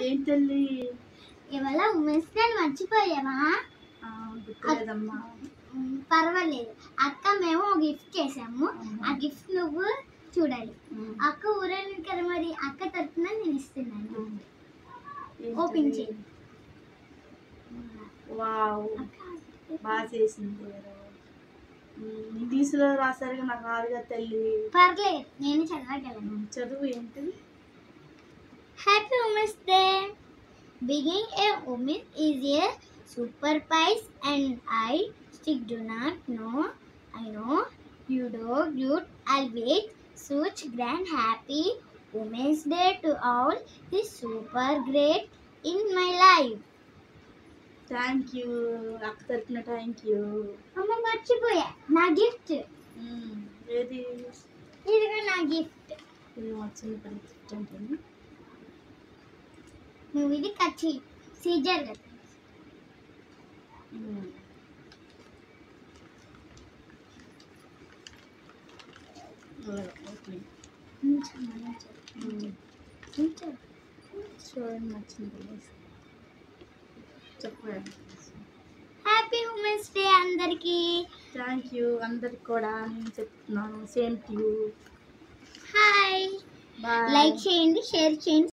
ఏంటల్లి ఇవాళ women's day మర్చిపోయావా? గుర్తులేదమ్మా. పర్వాలేదు అక్క, మేము గిఫ్ట్ చేసాము. ఆ గిఫ్ట్ నువ్వు చూడాలి. అక్క ఊరేది కదా, మరి అక్క తరఫున నేను ఇస్తున్నాను. ఓపెన్ చేయి. వావ్, బాగా చేసింది. ఇంగ్లీష్లో రాసారు, నాకు ఆరుగా తల్లి. పర్లేదు, నేను చదవగలను. చదువు ఏంటి? Happy women's day. Being a woman is a superprise and I still do not know. I know you always such grand happy Women's Day to all is super great in my life. Thank you అక్క తరపున. Thank you. అమ్మ మర్చిపోయా, నా gift ఏది? ఇదిగో నా gift. ఇది వచ్చింది పని గిఫ్ట్ అంటే నువ్వు ఇది కచ్చి సీజర్ కదా. చూడండి, నచ్చింది. చెప్పండి. హ్యాపీ ఉమెన్స్ డే అందరికి. థ్యాంక్ యూ అందరికి కూడా నేను చెప్తున్నాను. Same to you. Hi. Bye. Like చేయండి, షేర్ చేయండి.